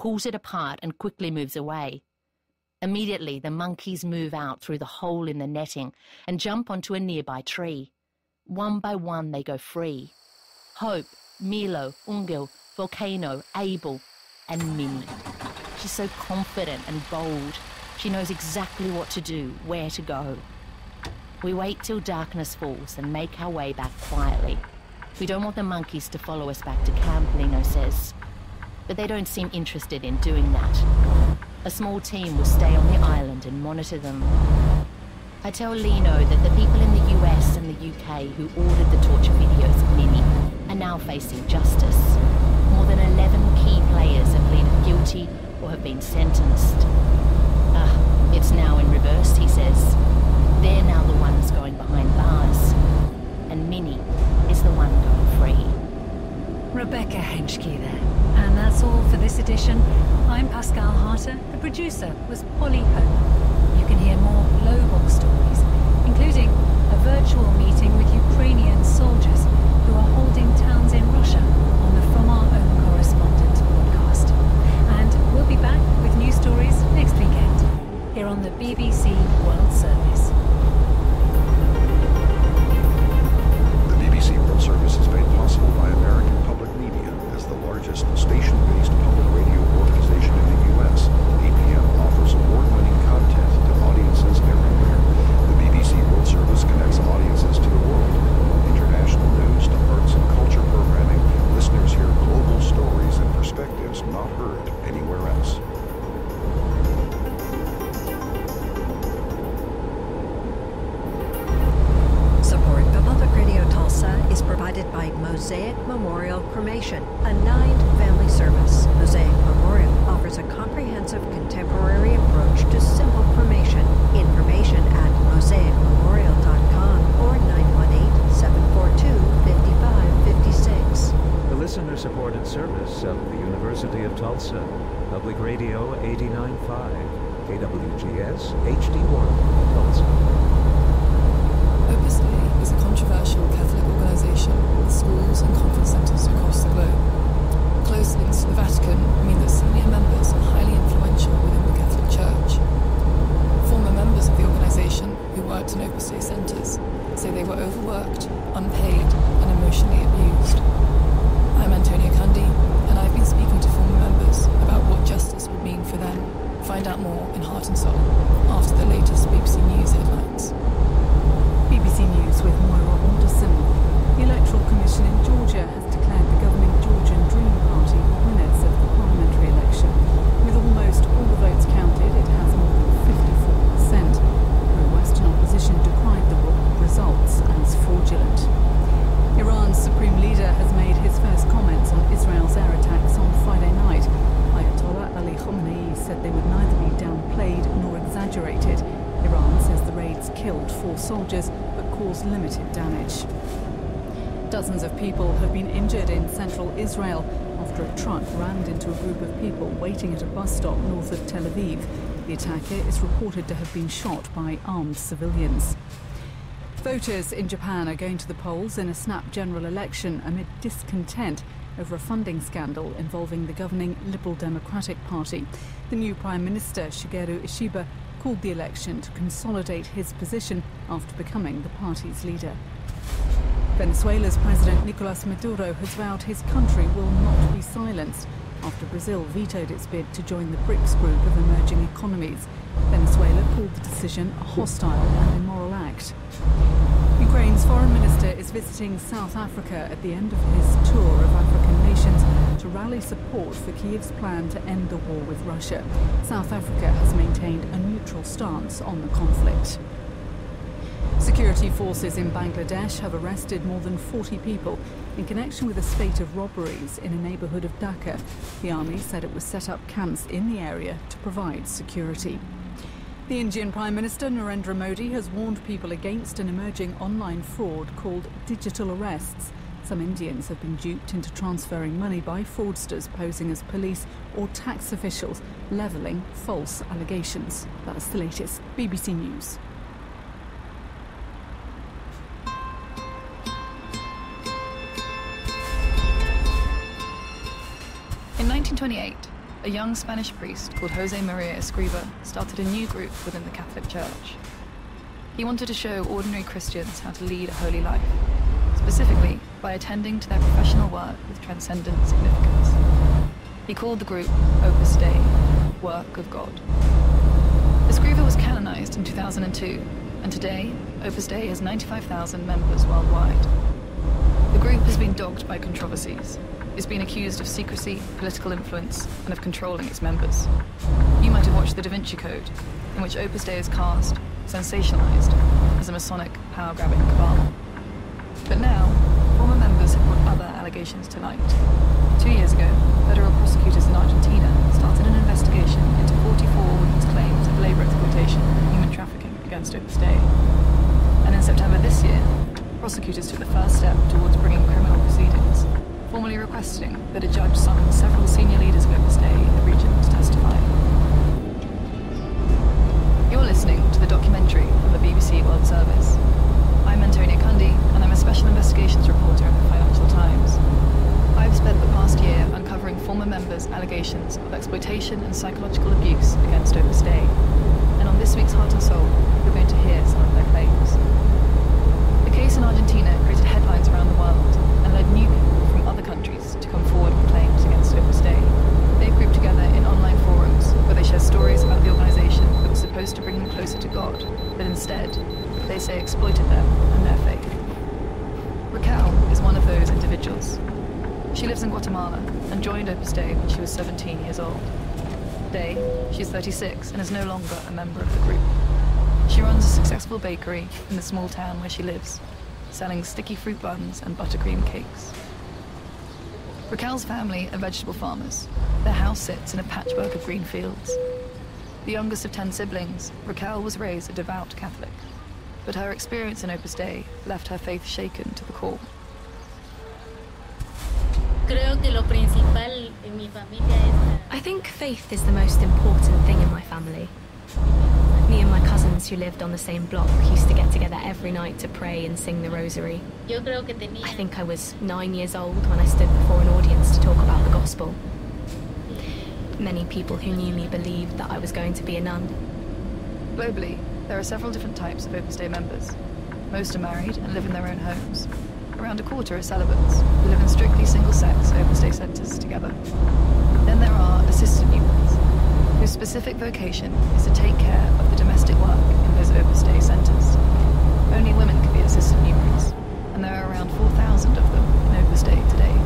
pulls it apart and quickly moves away. Immediately, the monkeys move out through the hole in the netting and jump onto a nearby tree. One by one, they go free. Hope, Milo, Ungil, Volcano, Abel, and Minnie. She's so confident and bold. She knows exactly what to do, where to go. We wait till darkness falls and make our way back quietly. We don't want the monkeys to follow us back to camp, Lino says. But they don't seem interested in doing that. A small team will stay on the island and monitor them. I tell Lino that the people in the US and the UK who ordered the torture videos of Minnie are now facing justice. More than 11 key players have pleaded guilty or have been sentenced. It's now in reverse, he says. They're now the ones going behind bars. And Minnie is the one going free. Rebecca Henschke there. And that's all for this edition. I'm Pascal Harter. The producer was Polly Hope. You can hear more global stories, including a virtual meeting with Ukrainian soldiers who are holding towns in Russia on the From Our Own Correspondent podcast. And we'll be back with new stories next weekend here on the BBC World Service. The BBC World Service is made possible by American Public Media as the largest station-based public radio organization in the U.S. APM offers award-winning content to audiences everywhere. The BBC World Service connects audiences to the world. From international news to arts and culture programming, listeners hear global stories and perspectives not heard anywhere else. Support for Public Radio Tulsa is provided by Mosaic Memorial Cremation, a 9-family service. Mosaic Memorial offers a comprehensive contemporary approach to simple cremation. Information at mosaicmemorial.com or 918-742-5556. The listener-supported service of the University of Tulsa, Public Radio 89.5, KWGS HD1, Tulsa. Opus Dei is a controversial Catholic organisation with schools and conference centres across the globe. Close links to the Vatican mean that senior members are highly influential within the Catholic Church. Former members of the organisation who worked in Opus Dei centres say they were overworked, unpaid and emotionally abused. I'm Antonia Cundy, and I've been speaking to former members about what justice would mean for them. Find out more in Heart and Soul after the latest BBC News headlines. BBC News with Moira Alderson. The Electoral Commission in Georgia has declared the governing Georgian Dream Party winners of the parliamentary election. With almost all the votes counted, it has more than 54%. Pro-Western opposition decried the results as fraudulent. Iran's supreme leader has made his first comments on Israel's air attacks on Friday night. Ayatollah Ali Khamenei said they would neither be downplayed nor exaggerated. Iran says the raids killed 4 soldiers but caused limited damage. Dozens of people have been injured in central Israel after a truck rammed into a group of people waiting at a bus stop north of Tel Aviv. The attacker is reported to have been shot by armed civilians. Voters in Japan are going to the polls in a snap general election amid discontent over a funding scandal involving the governing Liberal Democratic Party. The new Prime Minister, Shigeru Ishiba, called the election to consolidate his position after becoming the party's leader. Venezuela's President Nicolas Maduro has vowed his country will not be silenced after Brazil vetoed its bid to join the BRICS group of emerging economies. Venezuela called the decision a hostile and immoral act. Ukraine's foreign minister is visiting South Africa at the end of his tour of African nations to rally support for Kyiv's plan to end the war with Russia. South Africa has maintained a neutral stance on the conflict. Security forces in Bangladesh have arrested more than 40 people in connection with a spate of robberies in a neighbourhood of Dhaka. The army said it was set up camps in the area to provide security. The Indian Prime Minister Narendra Modi has warned people against an emerging online fraud called digital arrests. Some Indians have been duped into transferring money by fraudsters posing as police or tax officials, levelling false allegations. That's the latest. BBC News. In 1928, a young Spanish priest called Jose Maria Escriva started a new group within the Catholic Church. He wanted to show ordinary Christians how to lead a holy life, specifically by attending to their professional work with transcendent significance. He called the group Opus Dei, Work of God. Escriva was canonized in 2002, and today, Opus Dei has 95,000 members worldwide. The group has been dogged by controversies. It's been accused of secrecy, political influence, and of controlling its members. You might have watched The Da Vinci Code, in which Opus Dei is cast, sensationalized, as a Masonic, power-grabbing cabal. But now, former members have brought other allegations to light. 2 years ago, federal prosecutors in Argentina started an investigation into 44 women's claims of labor exploitation and human trafficking against Opus Dei. And in September this year, prosecutors took the first step towards bringing criminal proceedings, formally requesting that a judge summon several senior leaders of Opus Dei in the region to testify. You're listening to the documentary from the BBC World Service. I'm Antonia Cundy, and I'm a special investigations reporter at the Financial Times. I've spent the past year uncovering former members' allegations of exploitation and psychological abuse against Opus Dei. And on this week's Heart and Soul, you're going to hear some of their claims. The case in Argentina created headlines around the world and led new people from other countries to come forward with claims against Opus Dei. They've grouped together in online forums where they share stories about the organization that was supposed to bring them closer to God, but instead, they say exploited them and their faith. Raquel is one of those individuals. She lives in Guatemala and joined Opus Dei when she was 17 years old. Today, she's 36 and is no longer a member of the group. She runs a successful bakery in the small town where she lives, selling sticky fruit buns and buttercream cakes. Raquel's family are vegetable farmers. Their house sits in a patchwork of green fields. The youngest of 10 siblings, Raquel was raised a devout Catholic, but her experience in Opus Dei left her faith shaken to the core. I think faith is the most important thing in my family. Me and my cousins who lived on the same block used to get together every night to pray and sing the rosary. I think I was 9 years old when I stood before an audience to talk about the gospel. Many people who knew me believed that I was going to be a nun. Globally, there are several different types of Opus Dei members. Most are married and live in their own homes. Around a quarter are celibates, who live in strictly single-sex Opus Dei centers together. Then there are assistant numerals, whose specific vocation is to take care of the domestic work in those Opus Dei centers. Only women can be assistant numerals, and there are around 4,000 of them in Opus Dei today.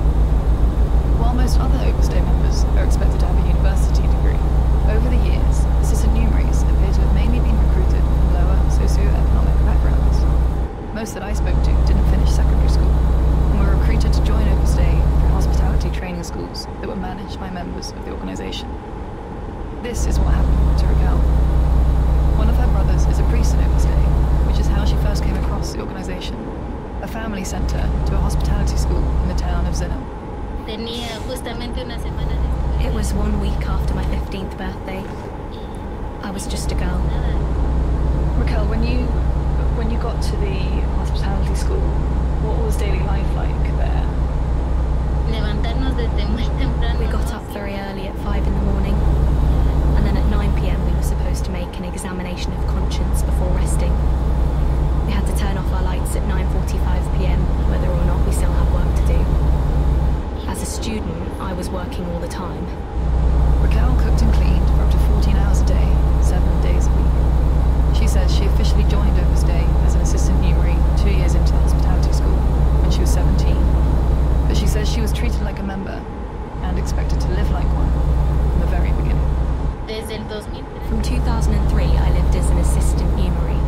While most other Opus Dei members are expected to have a university degree, over the years, assistant numeraries appear to have mainly been recruited from lower socioeconomic backgrounds. Most that I spoke to didn't finish secondary school, and were recruited to join Opus Dei through hospitality training schools that were managed by members of the organization. This is what happened to Raquel. One of her brothers is a priest in Opus Dei, which is how she first came across the organization. A family sent her to a hospitality school in the town of Zinel. It was 1 week after my 15th birthday. I was just a girl. Raquel, when you got to the hospitality school, what was daily life like there? We got up very early at 5 in the morning, and then at 9 p.m. we were supposed to make an examination of conscience before resting. We had to turn off our lights at 9:45 p.m. whether or not we still had work to do. As a student, I was working all the time. Raquel cooked and cleaned for up to 14 hours a day, 7 days a week. She says she officially joined Opus Dei as an assistant numerary 2 years into the hospitality school when she was 17. But she says she was treated like a member and expected to live like one from the very beginning. From 2003, I lived as an assistant numerary.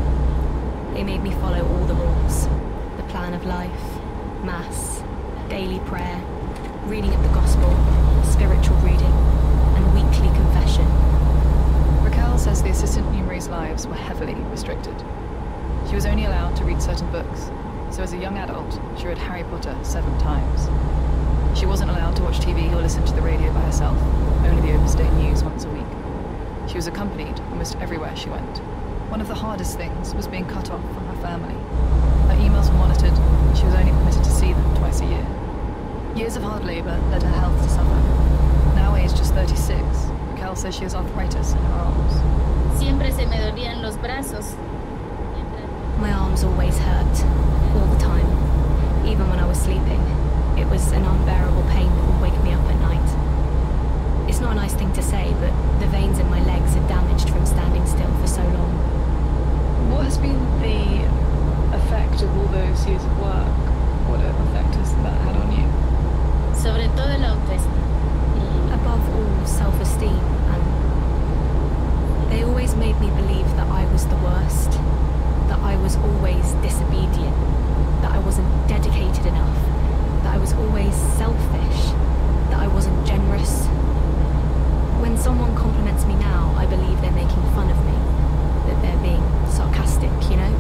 They made me follow all the rules. The plan of life, mass, daily prayer, reading of the gospel, spiritual reading, and weekly confession. Raquel says the assistant numerary's lives were heavily restricted. She was only allowed to read certain books, so as a young adult, she read Harry Potter 7 times. She wasn't allowed to watch TV or listen to the radio by herself, only the Opus Dei news once a week. She was accompanied almost everywhere she went. One of the hardest things was being cut off from her family. Her emails were monitored, and she was only permitted to see them twice a year. Years of hard labor led her health to suffer. Now aged just 36, Raquel says she has arthritis in her arms. Siempre se me dolían los brazos. My arms always hurt, all the time, even when I was sleeping. It was an unbearable pain that would wake me up at night. It's not a nice thing to say, but the veins in my legs are damaged from standing still for so long. What has been the effect of all those years of work? What effect has that had on you? Sobre todo la autoestima. Above all, self-esteem, and they always made me believe that I was the worst, that I was always disobedient, that I wasn't dedicated enough, that I was always selfish, that I wasn't generous. When someone compliments me now, I believe they're making fun of me, that they're being sarcastic, you know?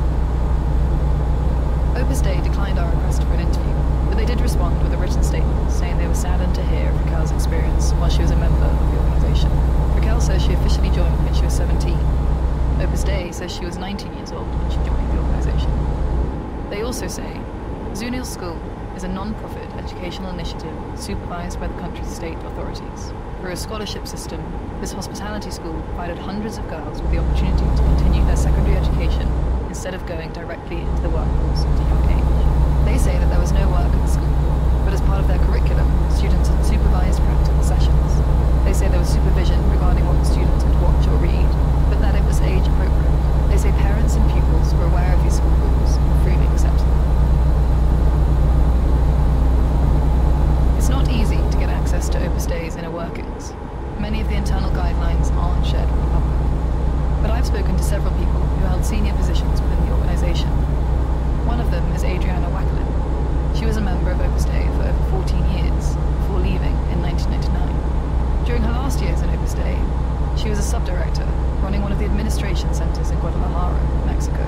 Opus Dei declined our request for an interview, but they did respond with a written statement saying they were saddened to hear of Raquel's experience while she was a member of the organisation. Raquel says she officially joined when she was 17. Opus Dei says she was 19 years old when she joined the organisation. They also say Zunil School is a non-profit educational initiative supervised by the country's state authorities. Through a scholarship system, this hospitality school provided hundreds of girls with the opportunity to continue their secondary education instead of going directly into the workforce at a young age. They say that there was no work at the school, but as part of their curriculum, students had supervised practical sessions. They say there was supervision regarding what the students could watch or read, but that it was age appropriate. They say parents and pupils were aware of these school rules and freely accepted them. It's not easy to get access to Opus Dei's inner workings. Many of the internal guidelines aren't shared with the public. But I've spoken to several people who held senior positions within the organisation. One of them is Adriana Wacklin. She was a member of Opus Dei for over 14 years, before leaving in 1999. During her last years in Opus Dei, she was a sub-director running one of the administration centres in Guadalajara, Mexico,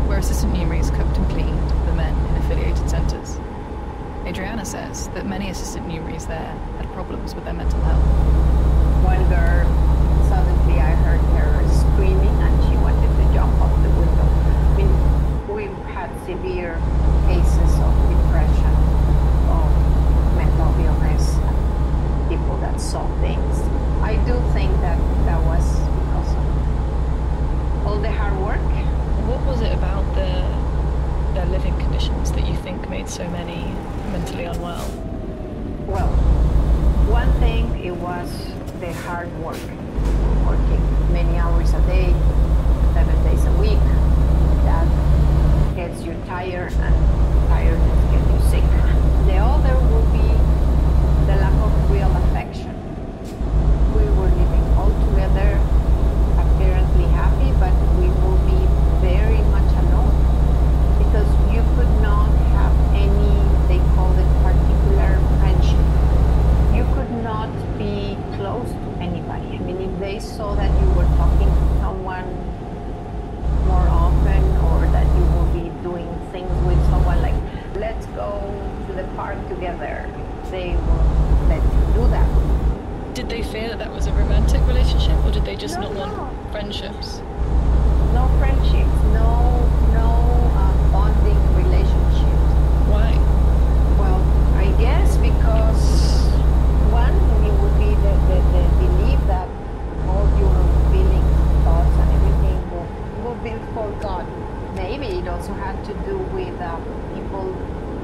where assistant numeries cooked and cleaned the men in affiliated centres. Adriana says that many assistant numeries there had problems with their mental health. One girl, suddenly I heard her screaming and she wanted to jump off the window. I mean, we've had severe cases of depression, of mental illness, people that saw things. I do think that that was because of all the hard work. What was it about their living conditions that you think made so many mentally unwell? Well, one thing, it was the hard work, working many hours a day, 7 days a week. That gets you tired, and tiredness gets you sick. The other will be the lack of real affection. We were living all together, apparently happy, but we will be very much alone because you could not have any, they call it particular friendship. You could not be close to anybody. I mean, if they saw that you were talking to someone more often, or that you will be doing things with someone like, let's go to the park together, they will let you do that. Did they fear that that was a romantic relationship, or did they just not want friendships? No friendships, no bonding relationships. Why? Well, I guess because one, it would be the belief that all your feelings, thoughts, and everything will be forgotten. Maybe it also had to do with people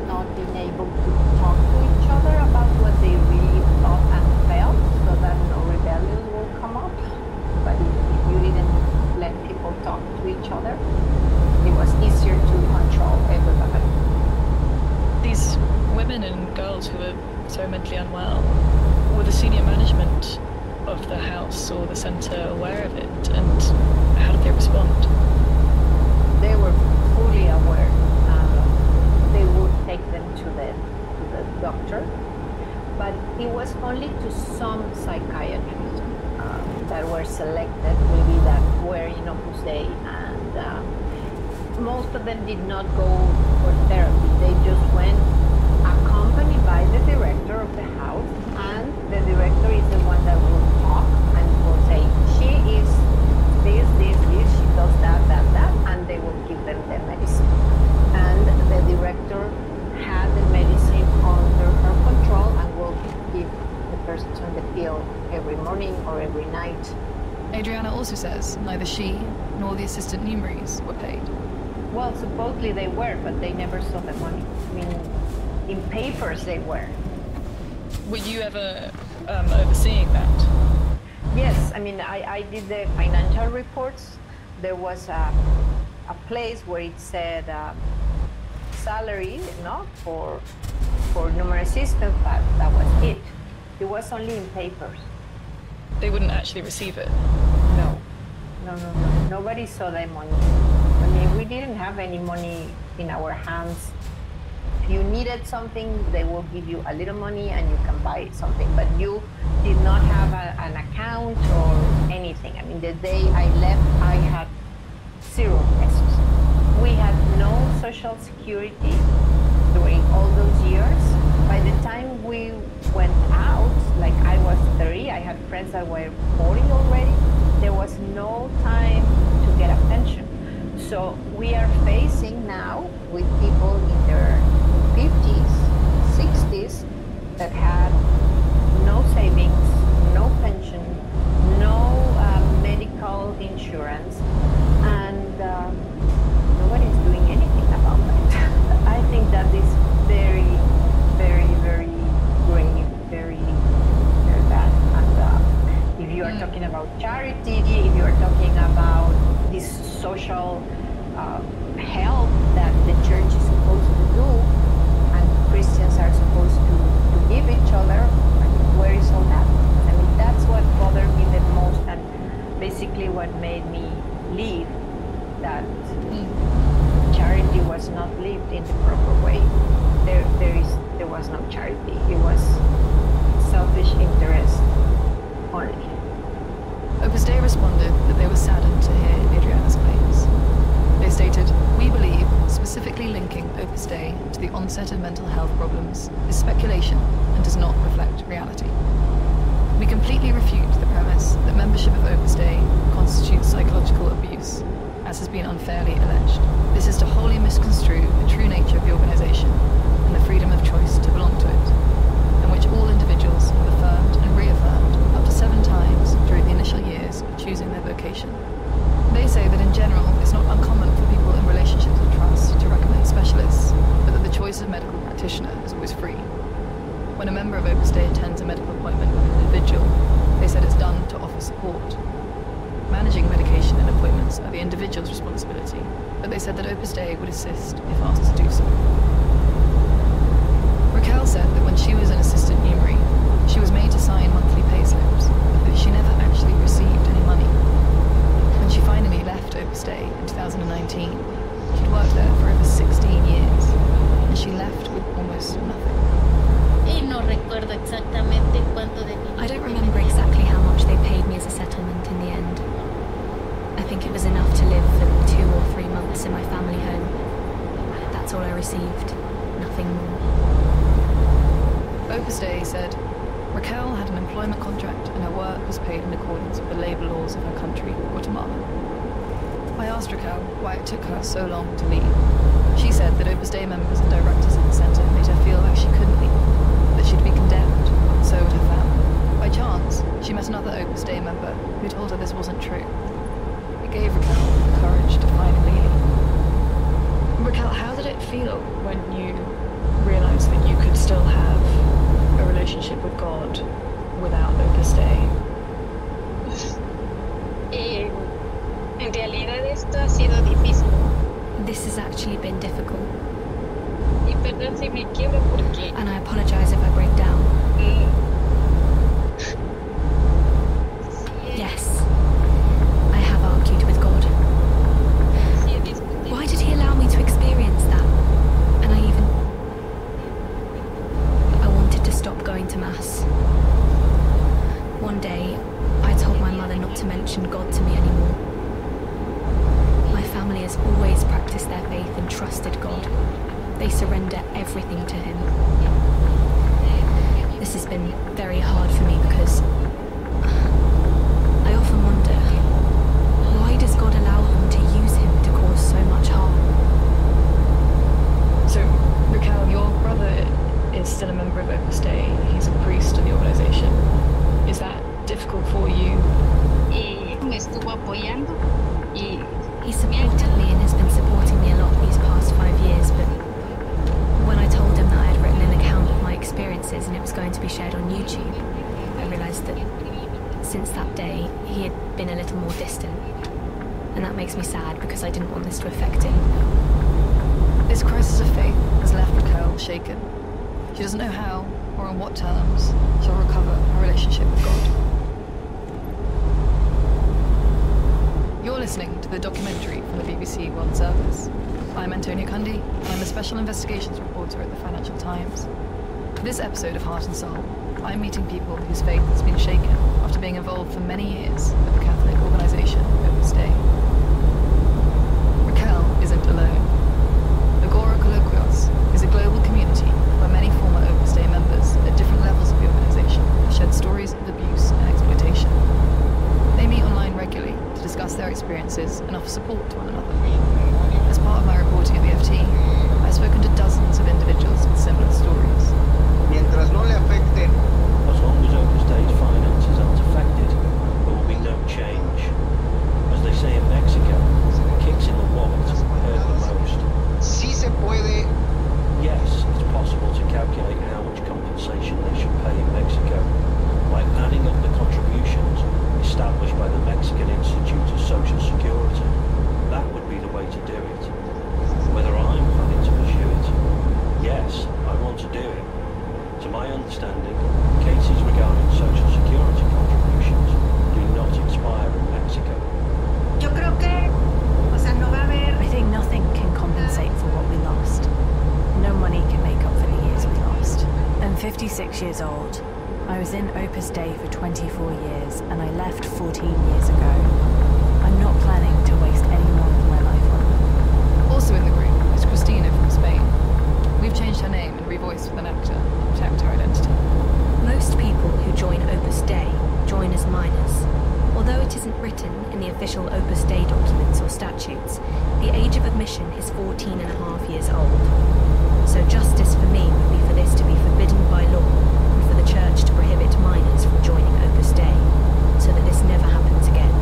not being able to talk to each other about what they really thought and felt, so that no rebellion will come up. But if you didn't let people talk to each other, it was easier to control everybody. These women and girls who were so mentally unwell, were the senior management of the house or the centre aware of it, and how did they respond? They were fully aware. They would take them to the doctor, but it was only to some psychiatrists that were selected, maybe that were in Opus Dei, and most of them did not go for therapy. They just went accompanied by the director of the house, and the director is the one that will talk and will say, she is this, she does that, and they will give them the medicine. And the director had the medicine under her control and will give the person the pill every morning or every night says neither she nor the assistant numeraries were paid. Well, supposedly they were, but they never saw the money. I mean, in papers they were. Were you ever overseeing that? Yes, I mean, I did the financial reports. There was a place where it said salary, for numericist, but that was it. It was only in papers. They wouldn't actually receive it? No. Nobody saw the money. I mean, we didn't have any money in our hands. If you needed something, they will give you a little money and you can buy something, but you did not have an account or anything. I mean, the day I left, I had 0 pesos. We had no social security during all those years. By the time we went out, like I was 30, I had friends that were 40 already. There was no time to get a pension. So we are facing now with people in their 50s, 60s that had no savings, no pension, no medical insurance, and nobody's doing anything about that. I think that is very, very, very grave, very, very bad. And if you are talking about charity, if you are talking about this social help that the church is supposed to do and Christians are supposed to give each other, I mean, where is all that? I mean, that's what bothered me the most, and basically what made me leave, that charity was not lived in the proper way. There was no charity. It was selfish interest only. Opus Dei responded that they were saddened to hear Adriana's claims. They stated, "We believe specifically linking Opus Dei to the onset of mental health problems is speculation and does not reflect reality. We completely refute the premise that membership of Opus Dei constitutes psychological abuse, as has been unfairly alleged. This is to wholly misconstrue the true nature of the organization and the freedom of choice to belong to it, in which all individuals have affirmed and reaffirmed up to 7 times during the initial years of choosing their vocation. They say that in general, it's not uncommon for people in relationships of trust to recommend specialists, but that the choice of medical practitioner is always free. When a member of Opus Dei attends a medical appointment with an individual, they said it's done to offer support. Managing medication and appointments are the individual's responsibility, but they said that Opus Dei would assist if asked to do so." Raquel said that when she was an assistant numerary, she was made to sign monthly pay slips, but that she never actually received any money. When she finally left Opus Dei in 2019, she'd worked there for over 16 years, and she left with almost nothing. I don't remember exactly how much they paid me as a settlement in the end. I think it was enough to live for 2 or 3 months in my family home. That's all I received, nothing more. Opus Dei said, Raquel had an employment contract and her work was paid in accordance with the labor laws of her country, Guatemala. I asked Raquel why it took her so long to leave. She said that Opus Dei members and directors of the center made her feel like she couldn't leave, that she'd be condemned, so would her family. By chance, she met another Opus Dei member who told her this wasn't true. It gave Raquel the courage to finally leave. Raquel, how did it feel when you realized that you could still have a relationship with God without Opus Dei? En realidad esto ha sido difícil. This has actually been difficult. Y perdón si me quiebro porque... And I apologize if I break down. Yes, I have argued with God. Why did he allow me to experience that? And I wanted to stop going to Mass. One day, I told my mother not to mention God to me anymore. My family has always practiced their faith and trusted God. They surrender everything to him. This has been very hard for me because I often wonder, why does God allow them to use him to cause so much harm? So, Raquel, your brother is still a member of Opus Dei. He's a priest in the organization. Is that difficult for you? Me estuvo apoyando He supported me and has been supporting me a lot these past 5 years, but when I told him that I had written an account of my experiences and it was going to be shared on YouTube, I realised that since that day, he had been a little more distant. And that makes me sad because I didn't want this to affect him. This crisis of faith has left Raquel shaken. She doesn't know how or on what terms she'll recover her relationship with God. You're listening to the documentary from the BBC World Service. I'm Antonia Cundy, and I'm a special investigations reporter at the Financial Times. For this episode of Heart and Soul, I'm meeting people whose faith has been shaken after being involved for many years with the Catholic organisation Opus Dei. Raquel isn't alone. Agora Colloquios is a global community where many former Opus Dei members at different levels of the organisation have shared stories of abuse and exploitation. They meet online regularly to discuss their experiences and offer support to one another. As part of my reporting at the FT, I've spoken to dozens of individuals with similar stories. Mientras no le afecten. As long as Opus Dei's finances aren't affected, there will be no change. As they say in Mexico, kicks in the wallet hurt the most. Sí se puede. Yes, it's possible to calculate how much compensation they should pay in Mexico by adding up the contributions established by the Mexican Institute of Social Security. That would be the way to do it. Whether I'm planning to pursue it? Yes, I want to do it. To my understanding, cases regarding Social Security contributions do not expire in Mexico. Yo creo que, o sea, no va a haber. I think nothing can compensate for what we lost. No money can make up for the years we lost. I'm 56 years old. I was in Opus Dei for 24 years, and I left 14 years ago. I'm not planning to waste any more of my life on it. Also in the group is Cristina from Spain. We've changed her name and revoiced with an actor to protect her identity. Most people who join Opus Dei join as minors. Although it isn't written in the official Opus Dei documents or statutes, the age of admission is 14 and a half years old. So justice for me would be for this to be forbidden by law and for the Church to prohibit minors from joining Opus Dei, so that this never happens again.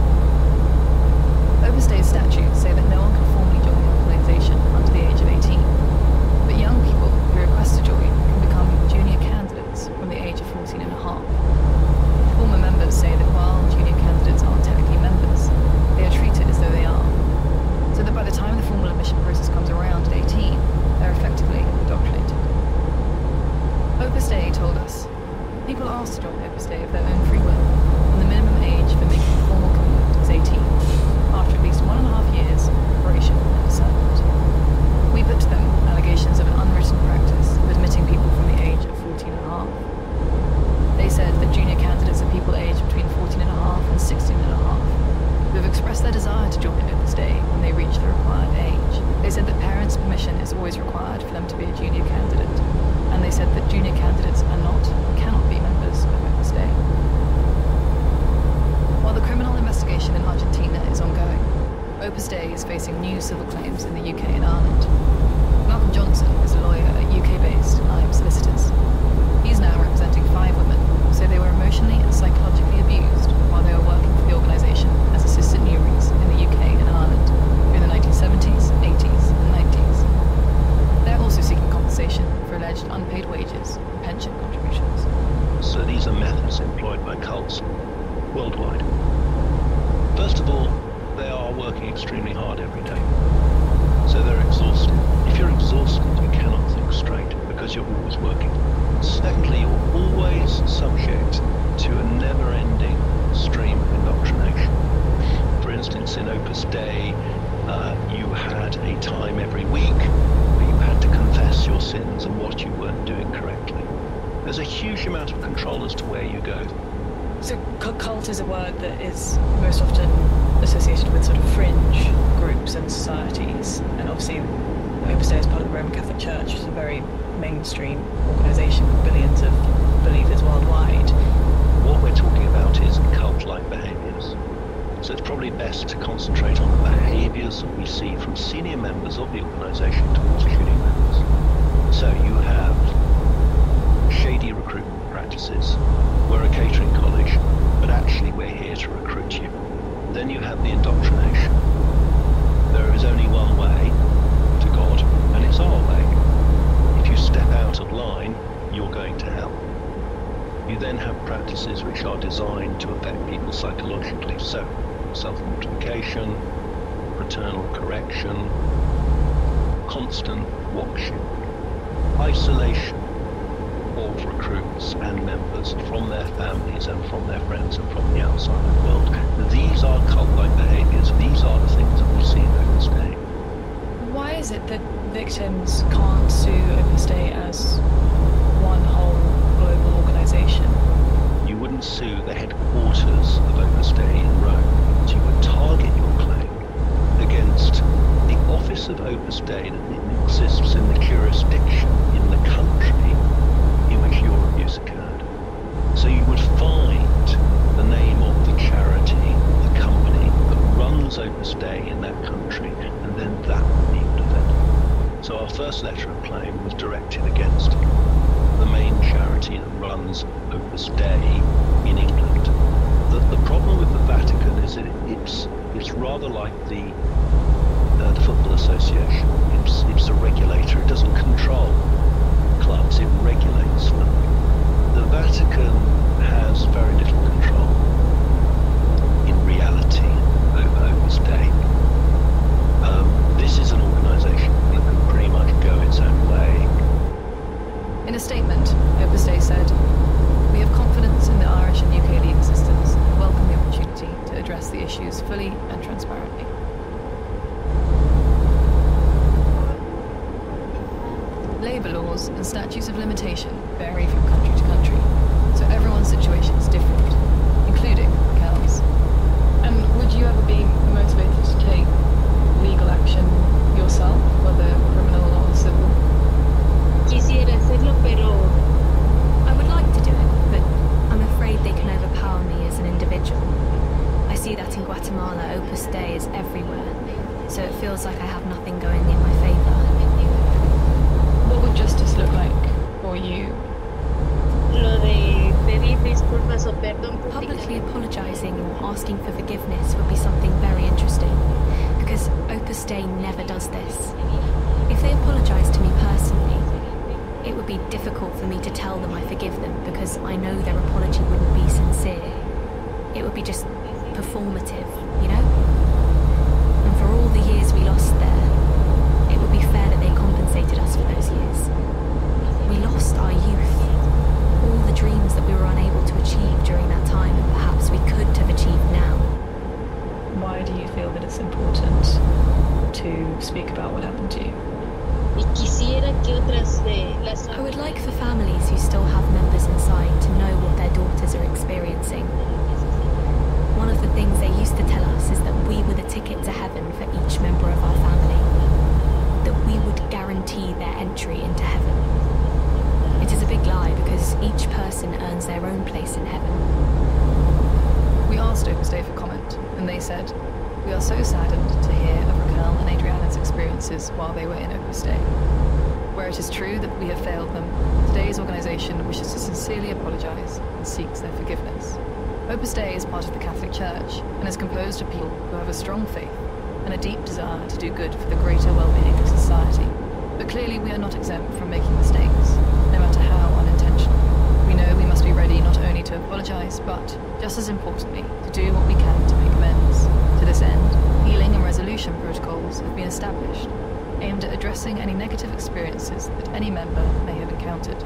Opus Dei's statutes say that no one can formally join the organisation under the age of 18. But young people who request to join can become junior candidates from the age of 14 and a half. Former members say that while junior candidates aren't technically members, they are treated as though they are. So that by the time the formal admission process comes around at 18, they're effectively indoctrinated. Opus Dei told us, people are asked to join Opus Dei of their own free will, and the minimum age for making a formal commitment is 18, after at least 1.5 years of preparation and discernment. We put to them allegations of an unwritten practice of admitting people from the age of 14 and a half. They said that junior candidates are people aged between 14 and a half and 16 and a half, who have expressed their desire to join Opus Dei when they reach the required age. They said that parents' permission is always required for them to be a junior candidate, and they said that junior candidates are not and cannot be members of Opus Dei. While the criminal investigation in Argentina is ongoing, Opus Dei is facing new civil claims in the UK and Ireland. Malcolm Johnson is a lawyer at UK-based Lyme Solicitors. He's now representing 5 women who say they were emotionally and psychologically abused while they were working for the organisation as assistant newries in the UK and Ireland through the 1970s, 80s and 90s. They're also seeking compensation for alleged unpaid wages and pension contributions. So these are methods employed by cults worldwide. First of all, they are working extremely hard every day. So they're exhausted. If you're exhausted, you cannot think straight because you're always working. Secondly, you're always subject to a never-ending stream of indoctrination. For instance, in Opus Dei, you had a time every week where you had to confess your sins and what you weren't doing correctly. There's a huge amount of control as to where you go. So cult is a word that is most often associated with sort of fringe groups and societies, and obviously Opus Dei is part of the Roman Catholic Church, which is a very mainstream organisation with billions of believers worldwide. What we're talking about is cult-like behaviours. So it's probably best to concentrate on the behaviours that we see from senior members of the organisation towards junior members. So you have shady recruitment practices. We're a catering college, but actually we're here to recruit you. Then you have the indoctrination. There is only one way to God, and it's our way. If you step out of line, you're going to hell. You then have practices which are designed to affect people psychologically. So, self-mortification, fraternal correction, constant watching, isolation of recruits and members from their families and from their friends and from the outside world. These are cult-like behaviours. These are the things that we see in Opus Dei. Why is it that victims can't sue Opus Dei as one whole global organisation? You wouldn't sue the headquarters of Opus Dei in Rome. So you would target your claim against the office of Opus Dei that exists in the jurisdiction in the country in which your abuse occurred. So you would find the name of the charity, the company that runs Opus Dei in that country, and then that would be your defendant. So our first letter of claim was directed against the main charity that runs Opus Dei in England. The problem with the Vatican is that it's rather like the Football Association. It's a regulator. It doesn't control clubs, it regulates them. The Vatican has very little control in reality over Opus Dei. This is an organisation that can pretty much go its own way. In a statement, Opus Dei said, "We have confidence in the Irish and UK legal systems and welcome the opportunity to address the issues fully and transparently." Labour laws and statutes of limitation vary from country to country, so everyone's situation is different, including Raquel's. And would you ever be motivated to take legal action yourself, whether criminal or civil? Quisiera hacerlo, pero I would like to do it, but I'm afraid they can overpower me as an individual. I see that in Guatemala, Opus Dei is everywhere, so it feels like I have nothing going in my favour. What would justice look like for you? lo de pedir disculpas o perdón Publicly apologising or asking for forgiveness would be something very interesting, because Opus Dei never does this. If they apologise to me personally, it would be difficult for me to tell them I forgive them, because I know their apology wouldn't be sincere. It would be just performative, you know? And for all the years we lost there, it would be fair that they compensated us for those years. We lost our youth, all the dreams that we were unable to achieve during that time, and perhaps we could have achieved now. Why do you feel that it's important to speak about what happened to you? I would like for families who still have members inside to know what their daughters are experiencing. One of the things they used to tell us is that we were the ticket to heaven for each member of our family, that we would guarantee their entry into heaven. It is a big lie, because each person earns their own place in heaven. We asked Opus Dei for comment, and they said, "We are so saddened to hear of Raquel and Adriana's experiences while they were in Opus Dei. Where it is true that we have failed them, today's organisation wishes to sincerely apologise and seeks their forgiveness. Opus Dei is part of the Catholic Church and is composed of people who have a strong faith and a deep desire to do good for the greater well-being of society. But clearly we are not exempt from making mistakes, no matter how unintentional. We know we must be ready not only to apologise, but, just as importantly, to do what we can to make amends. To this end, healing and resolution protocols have been established, aimed at addressing any negative experiences that any member may have encountered.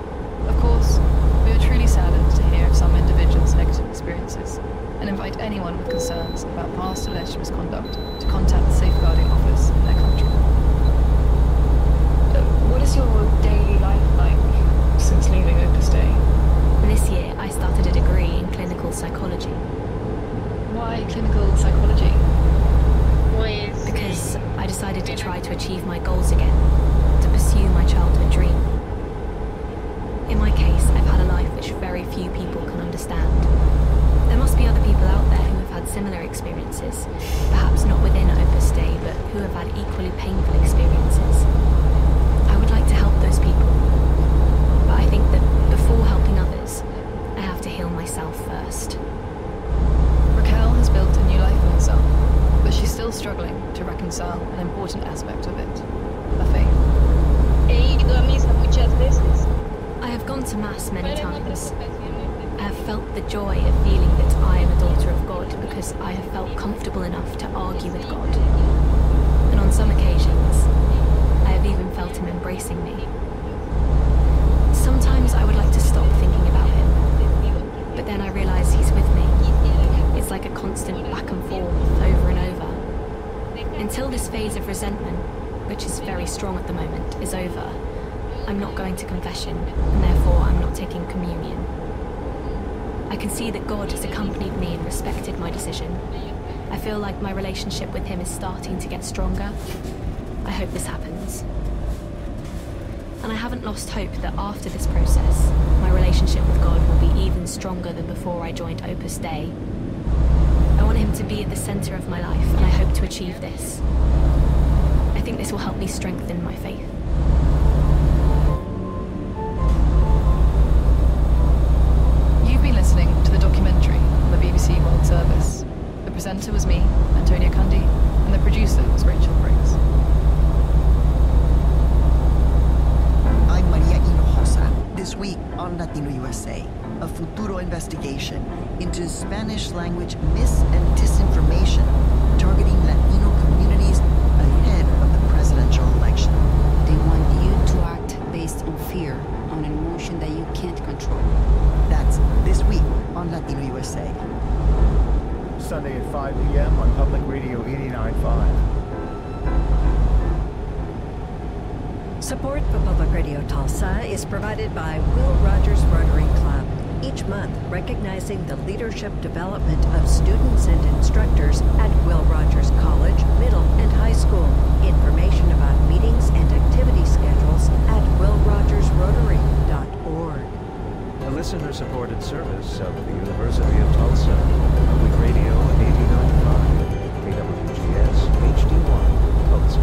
Of course, we are truly saddened to hear of some individuals' negative experiences, and invite anyone with concerns about past alleged misconduct to contact the Safeguarding Office in their country." What is your daily life like since leaving Opus Dei? This year, I started a degree in clinical psychology. Why clinical psychology? Because I decided to try to achieve my goals again, to pursue my childhood dream. In my case, I've had a life which very few people can understand. There must be other people out there who have had similar experiences, perhaps not within Opus Dei. struggling to reconcile an important aspect of it, her faith. He ido a misa muchas veces. I have gone to Mass many times. I have felt the joy of feeling that I am a daughter of God because I have felt comfortable enough to argue with God. And on some occasions, I have even felt him embracing me. Sometimes I would like to stop thinking about him, but then I realize he's with me. It's like a constant back and forth, over and over. Until this phase of resentment, which is very strong at the moment, is over, I'm not going to confession, and therefore I'm not taking communion. I can see that God has accompanied me and respected my decision. I feel like my relationship with him is starting to get stronger. I hope this happens. And I haven't lost hope that after this process, my relationship with God will be even stronger than before I joined Opus Dei. I want him to be at the center of my life, and I hope to achieve this. I think this will help me strengthen my faith. You've been listening to the documentary on the BBC World Service. The presenter was me, Antonia Cundy, and the producer was Rachel Briggs. I'm Maria Hinojosa. This week on Latino USA, a Futuro investigation into Spanish-language mis- and disinformation targeting Latino communities ahead of the presidential election. They want you to act based on fear, on an emotion that you can't control. That's this week on Latino USA. Sunday at 5 p.m. on Public Radio 89.5. Support for Public Radio Tulsa is provided by Will Rogers Rotary Club, each month recognizing the leadership development of students and instructors at Will Rogers College, Middle, and High School. Information about meetings and activity schedules at willrogersrotary.org. A listener-supported service of the University of Tulsa, Public Radio 89.5, KWGS HD1, Tulsa.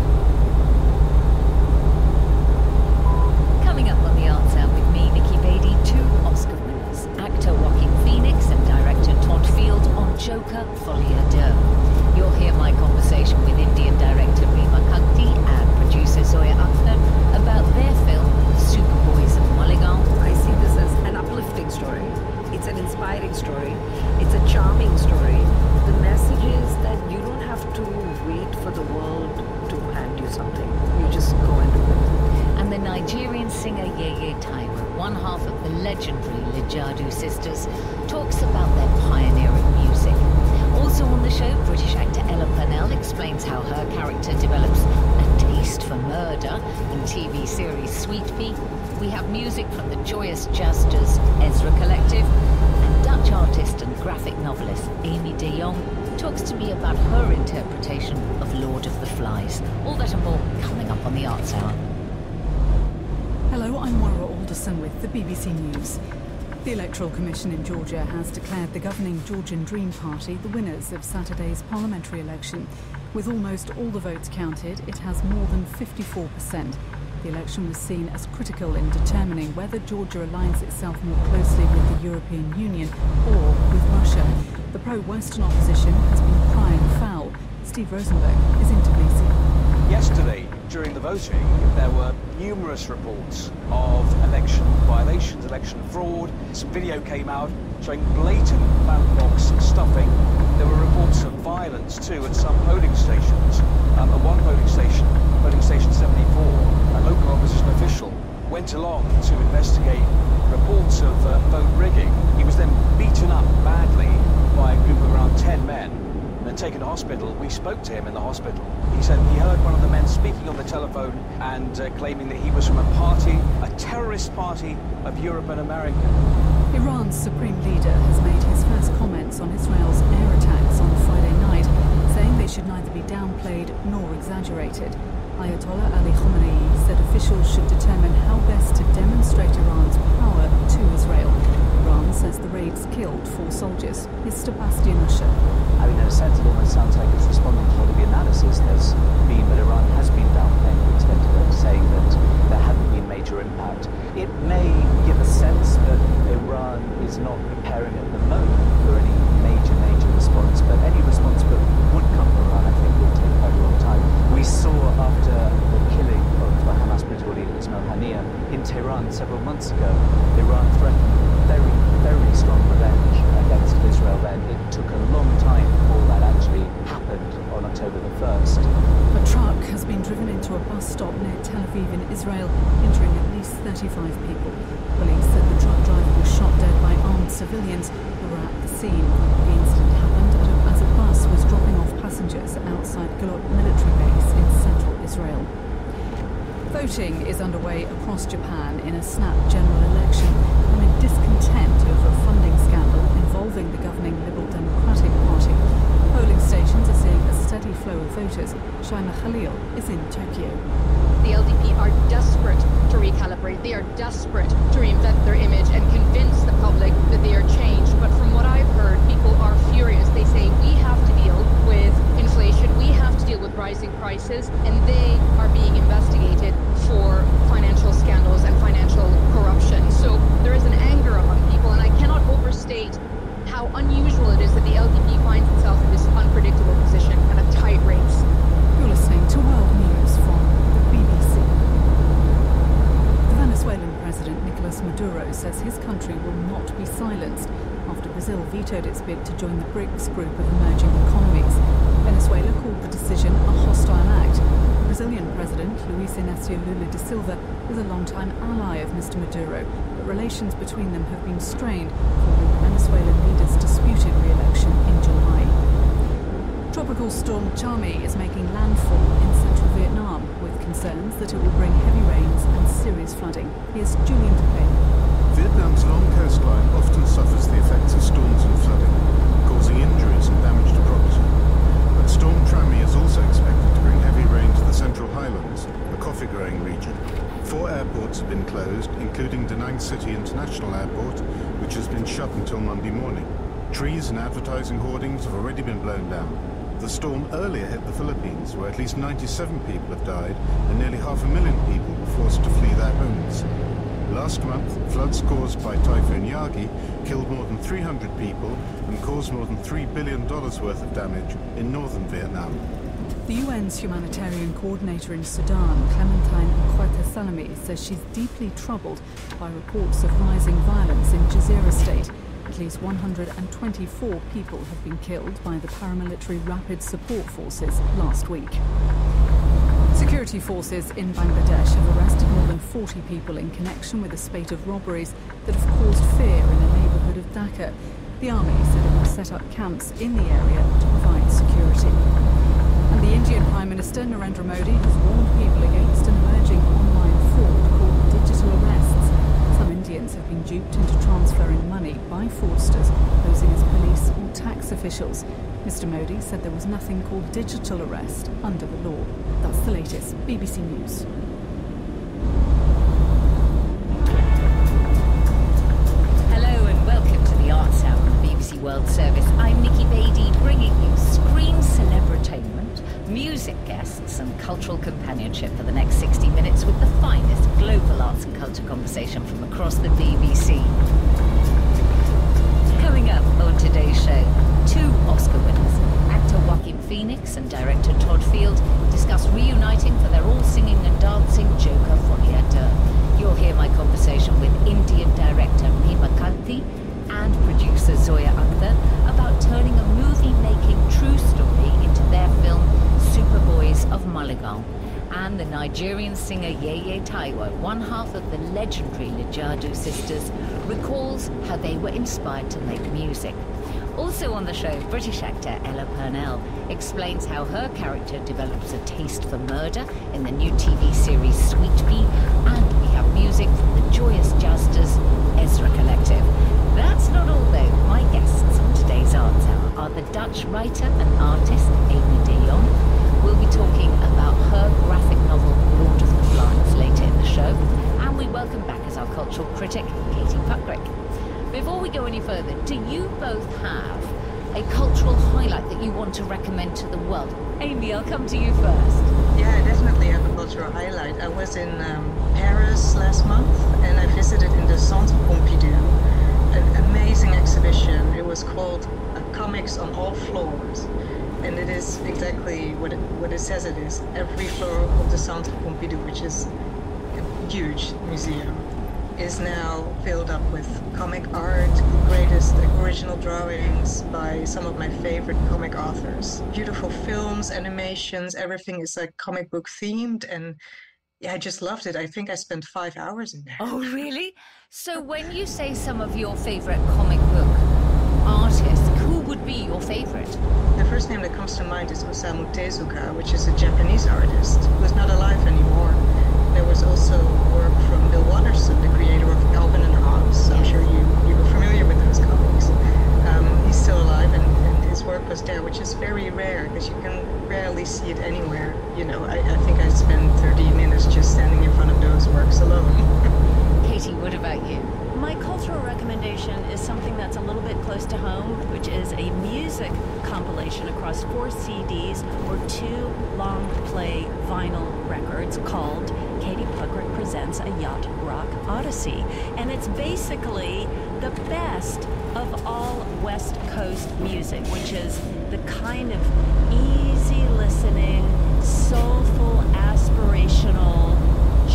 Coming up on the Arts Hour with me, Nikki Beatty, 2 Oscar winners, actor Joaquin Phoenix and director Todd Field on Joker Folie à Deux. You'll hear my conversation with Indian director Rima Kukti and producer Zoya Akhtar about their film Superboys of Mulligan. I see this as an uplifting story. It's an inspiring story. It's a charming story. The message is that you don't have to wait for the world to hand you something. You just go and do it. And the Nigerian singer Yeye Taiwo, one half of the legendary Lijadu sisters, talks about their pioneering music. Also on the show, British actor Ella Purnell explains how her character develops a taste for murder in TV series Sweet Pea. We have music from the Joyous Justers Ezra Collective, and Dutch artist and graphic novelist Amy de Jong talks to me about her interpretation of Lord of the Flies. All that and more coming up on the Arts Hour. Hello, I'm Moira Alderson with the BBC News. The Electoral Commission in Georgia has declared the governing Georgian Dream Party the winners of Saturday's parliamentary election. With almost all the votes counted, it has more than 54%. The election was seen as critical in determining whether Georgia aligns itself more closely with the European Union or with Russia. The pro-Western opposition has been crying foul. Steve Rosenberg is in Tbilisi. Yesterday, during the voting, there were numerous reports of election violations, election fraud. Some video came out showing blatant ballot box stuffing. There were reports of violence too at some polling stations. At one polling station 74, a local opposition official went along to investigate reports of vote rigging. He was then beaten up badly by a group of around 10 men and taken to hospital. We spoke to him in the hospital. He said he heard one of the men speaking on the telephone and claiming that he was from a party, a terrorist party of Europe and America. Iran's supreme leader has made his first comments on Israel's air attacks on Friday night, saying they should neither be downplayed nor exaggerated. Ayatollah Ali Khamenei said officials should determine how best to demonstrate Iran's power to Israel. Iran says the raids killed 4 soldiers. Here's Sebastian Usher. I mean, in a sense, it almost sounds like it's responding to all of the analysis there's been, but Iran has been downplaying the extent of it, saying that there hadn't been major impact. It may give a sense that Iran is not preparing at the moment for any major response, but any response that would come from Iran, I think, would take October the 1st. A truck has been driven into a bus stop near Tel Aviv in Israel, injuring at least 35 people. Police said the truck driver was shot dead by armed civilians who were at the scene. The incident happened as a bus was dropping off passengers outside Galot military base in central Israel. Voting is underway across Japan in a snap general election amid discontent over a funding scandal involving the governing Liberal Democratic Party. Polling stations are seeing a steady flow of voters. Shaima Khalil is in Tokyo. The LDP are desperate to recalibrate. They are desperate to reinvent their image and convince the public that they are changed. But from what I've heard, people are furious. They say we have to deal with inflation, we have to deal with rising prices, and they are being investigated for financial scandals and financial corruption. So there is an anger among people, and I cannot overstate how unusual it is that the LDP finds itself in this unpredictable position and a tight race. You're listening to World News from the BBC. The Venezuelan President Nicolas Maduro says his country will not be silenced after Brazil vetoed its bid to join the BRICS group of emerging economies. Venezuela called the decision a hostile act. Brazilian President Luiz Inácio Lula da Silva is a longtime ally of Mr. Maduro, but relations between them have been strained following the Venezuelan leader's disputed re-election in July. Tropical storm Chami is making landfall in central Vietnam, with concerns that it will bring heavy rains and serious flooding. Here's Julian DePay. Vietnam's long coastline often suffers the effects of storms and flooding, causing injuries and damage to property. But Storm Trami is also expected to bring heavy rain to the Central Highlands, a coffee-growing region. 4 airports have been closed, including Da Nang City International Airport, which has been shut until Monday morning. Trees and advertising hoardings have already been blown down. The storm earlier hit the Philippines, where at least 97 people have died and nearly 500,000 people were forced to flee their homes. Last month, floods caused by Typhoon Yagi killed more than 300 people and caused more than $3 billion worth of damage in northern Vietnam. The UN's humanitarian coordinator in Sudan, Clementine Kweta Salami, says she's deeply troubled by reports of rising violence in Jazeera State. At least 124 people have been killed by the paramilitary Rapid Support Forces last week. Security forces in Bangladesh have arrested more than 40 people in connection with a spate of robberies that have caused fear in a neighbourhood of Dhaka. The army said it will set up camps in the area to provide security. And the Indian Prime Minister Narendra Modi has warned people against an emerging online fraud called digital arrests. Some Indians have been duped into transferring money by fraudsters posing as police or tax officials. Mr. Modi said there was nothing called digital arrest under the law. That's the latest. BBC News. Hello and welcome to the Arts Hour on the BBC World Service. I'm Nikki Beattie, bringing you screen celebritainment, music guests and cultural companionship for the next 60 minutes with the finest global arts and culture conversation from across the BBC. Coming up on today's show, 2 Oscar winners, actor Joaquin Phoenix and director Todd Field, discuss reuniting for their all-singing and dancing Joker Folia. You'll hear my conversation with Indian director Rima Kanti and producer Zoya Akhtar about turning a movie-making true story into their film Superboys of Mulligan. And the Nigerian singer Yeye Taiwo, one half of the legendary Lijadu sisters, recalls how they were inspired to make music. Also on the show, British actor Ella Purnell explains how her character develops a taste for murder in the new TV series Sweet Pea, and we have music from the Joyous Jousters Ezra Collective. That's not all though. My guests on today's Arts Hour are the Dutch writer and artist Amy de Jong. We'll be talking about her graphic novel Lord of the Flies later in the show, and we welcome back as our cultural critic Katie Puckrick. Before we go any further, do you both have a cultural highlight that you want to recommend to the world? Amy, I'll come to you first. Yeah, I definitely have a cultural highlight. I was in Paris last month and I visited in the Centre Pompidou, an amazing exhibition. It was called Comics on All Floors. And it is exactly what it says it is. Every floor of the Centre Pompidou, which is a huge museum. is now filled up with comic art, greatest original drawings by some of my favorite comic authors. Beautiful films, animations, everything is like comic book themed, and yeah, I just loved it. I think I spent 5 hours in there. Oh, really? So when you say some of your favorite comic book artists, who would be your favorite? The first name that comes to mind is Osamu Tezuka, which is a Japanese artist who's not alive anymore. There was also work from Bill Watterson, the creator of Calvin and Hobbes. I'm sure you were familiar with those comics. He's still alive, and his work was there, which is very rare because you can rarely see it anywhere. You know, I think I spent 30 minutes just standing in front of those works alone. Katie, what about you? My cultural recommendation is something that's a little bit close to home, which is a music compilation across 4 CDs or 2 long play vinyl records called Katie Puckrick Presents a Yacht Rock Odyssey. And it's basically the best of all West Coast music, which is the kind of easy listening, soulful, aspirational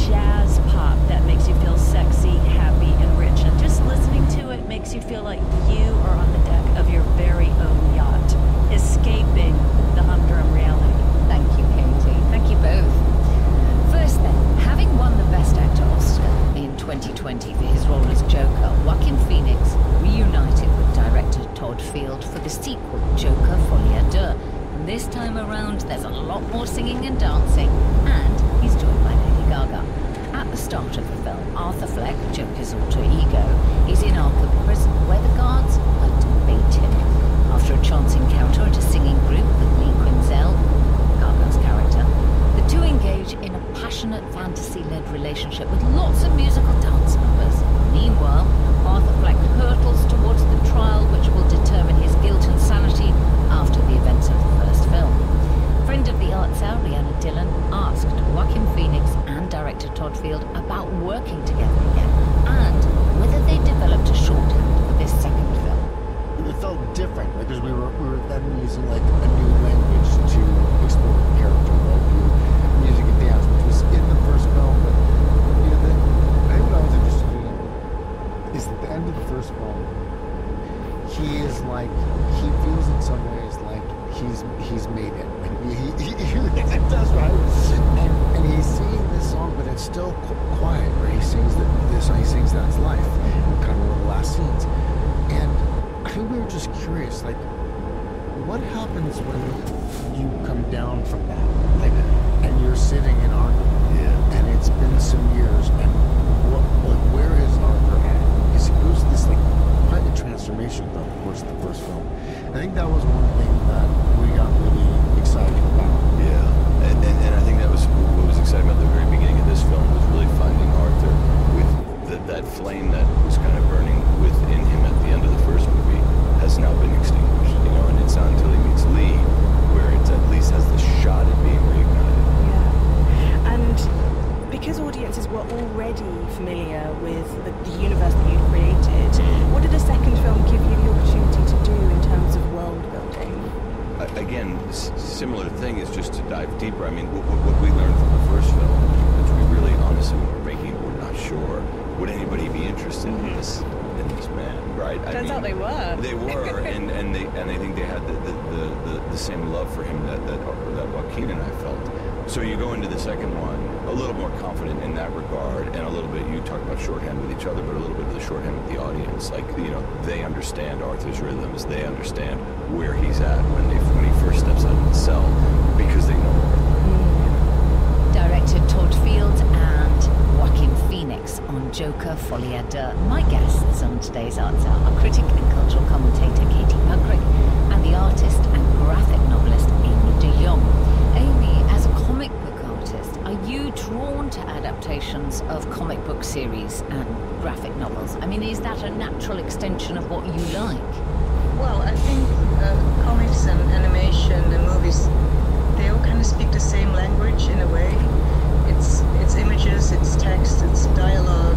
jazz pop that makes you feel sexy, happy, and rich. And just listening to it makes you feel like you are on the deck of your very own yacht, escaping the humdrum reality. Thank you, Katie. Thank you both. First then, having won the Best Actor Oscar in 2020 for his role as Joker, Joaquin Phoenix reunited with director Todd Field for the sequel, Joker Folie à Deux. And this time around, there's a lot more singing and dancing, and he's joined by Lady Gaga. At the start of the film, Arthur Fleck, Joker's alter ego, is in Arkham Prison, where the guards like to bait him. After a chance encounter at a singing group with Lee Quinzel, Gaga's character, the two engage in a passionate fantasy-led relationship with lots of musical dance numbers. Meanwhile, Arthur Fleck hurtles towards the trial which will determine his guilt and sanity after the events of the first film. Friend of the arts, Rihanna Dillon, asked Joaquin Phoenix and director Todd Field about working together again and whether they developed a shorthand for this second film. It felt different because we were then using like a new language to explore the character, like music and dance, which was in the first film. But you know, I think what I was interested in is at the end of the first film, he is like, he feels in some ways like he's made it. Like it does, right? And he's singing this song, but it's still quiet. Where he sings this song, he sings that's life, kind of one of the last scenes. And I think we were just curious, like, what happens when you come down from that, like, and you're sitting in Arkham, and it's been some years, and where is Arthur at? Because he goes this like quite a transformation throughout the course of the first film. I think that was one thing that we got really excited about. Yeah, and I think that was what was exciting about the very beginning of this film, was really finding Arthur with that flame that was kind of burning within him at the end of the first movie has now been extinguished, you know, and it's not until he meets Lee where it at least has the shot at being reignited. Yeah, and because audiences were already familiar with the universe that you'd created, what did a second film give you the opportunity to do in terms of world building? Again, similar thing is just to dive deeper. I mean, what we learned from the first film, which we really honestly, when we were making it, we're not sure, would anybody be interested in this man, right? Turns out they were. They were, and I think they had the same love for him that Joaquin and I felt. So you go into the second one a little more confident in that regard, and a little bit, you talk about shorthand with each other, but a little bit of the shorthand with the audience. Like, you know, they understand Arthur's rhythms, they understand where he's at when he first steps out of the cell, because they know Arthur. Directed Todd Field and Joaquin Phoenix on Joker Folie à Deux. My guests on today's Arts Hour are critic and cultural commentator Katie Puckrick and the artist and graphic novelist Amy de Jong. Amy, as a comic book artist, are you drawn to adaptations of comic book series and graphic novels? I mean, is that a natural extension of what you like? Well, I think comics and animation and movies, they all kind of speak the same language in a way. It's images, it's text, it's dialogue.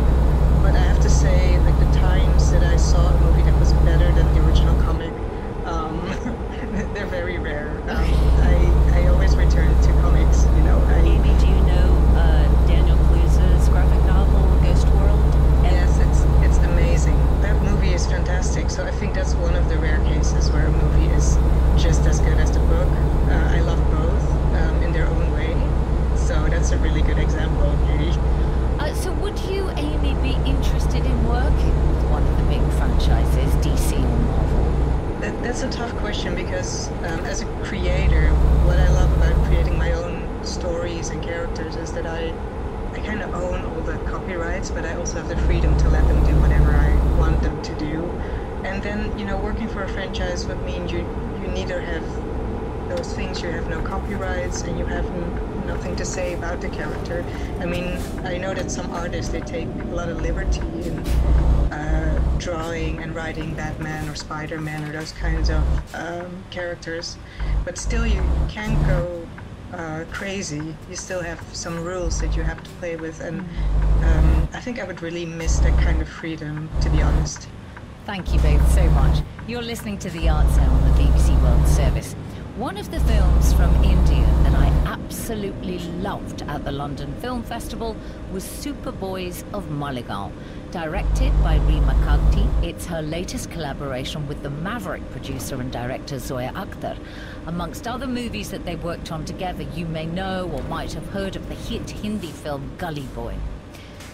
But I have to say, like, the times that I saw a movie that was better than the original comic, they're very rare. I always return to comics, you know. Amy, do you know Daniel Kaluuya's graphic novel, Ghost World? And that's a really good example, maybe. So would you, Amy, be interested in working with one of the big franchises, DC or Marvel? That's a tough question because as a creator, what I love about creating my own stories and characters is that I kind of own all the copyrights, but I also have the freedom to let them do whatever I want them to do. And then, you know, working for a franchise would mean you neither have those things, you have no copyrights, and you have nothing to say about the character. I mean, I know that some artists, they take a lot of liberty in drawing and writing Batman or Spider-Man or those kinds of characters, but still you can't go crazy. You still have some rules that you have to play with, and I think I would really miss that kind of freedom, to be honest. Thank you both so much. You're listening to The Art Cell on the BBC World Service. One of the films from India that I absolutely loved at the London Film Festival was Superboys of Maligaon. Directed by Reema Kagti, it's her latest collaboration with the maverick producer and director Zoya Akhtar. Amongst other movies that they worked on together, you may know or might have heard of the hit Hindi film Gully Boy.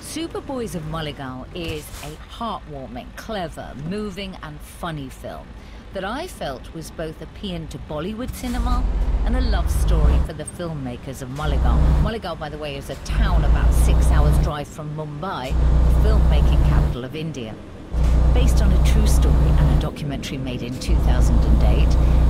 Superboys of Maligaon is a heartwarming, clever, moving and funny film that I felt was both a paean to Bollywood cinema and a love story for the filmmakers of Maligaon. Maligaon, by the way, is a town about 6 hours drive from Mumbai, the filmmaking capital of India. Based on a true story and a documentary made in 2008,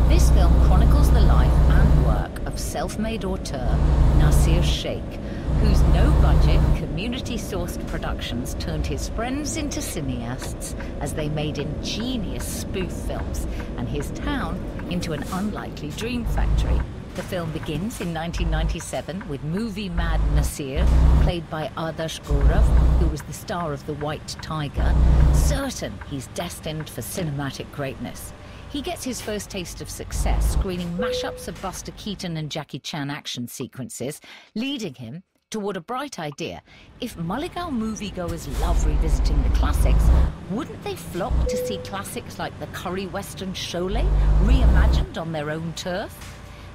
this film chronicles the life and work of self-made auteur Nasir Sheikh, whose no-budget, community-sourced productions turned his friends into cineasts as they made ingenious spoof films, and his town into an unlikely dream factory. The film begins in 1997 with movie-mad Nasir, played by Adarsh Gaurav, who was the star of The White Tiger, certain he's destined for cinematic greatness. He gets his first taste of success screening mashups of Buster Keaton and Jackie Chan action sequences, leading him toward a bright idea. If Maligaon moviegoers love revisiting the classics, wouldn't they flock to see classics like the curry western Sholay reimagined on their own turf?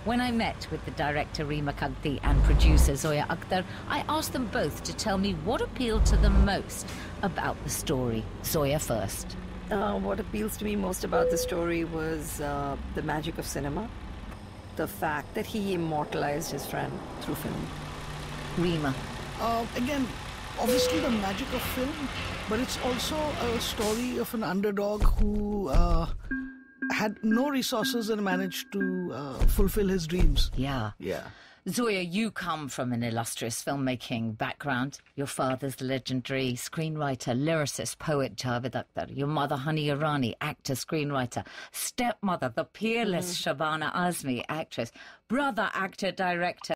When I met with the director Reema Kagti and producer Zoya Akhtar, I asked them both to tell me what appealed to them most about the story. Zoya first. What appeals to me most about the story was the magic of cinema. The fact that he immortalized his friend through film. Reema. Again, obviously the magic of film, but it's also a story of an underdog who had no resources and managed to fulfill his dreams. Yeah. Zoya, you come from an illustrious filmmaking background. Your father's the legendary screenwriter, lyricist, poet Javed Akhtar. Your mother, Hani Irani, actor, screenwriter. Stepmother, the peerless Shabana Azmi, actress. Brother, actor, director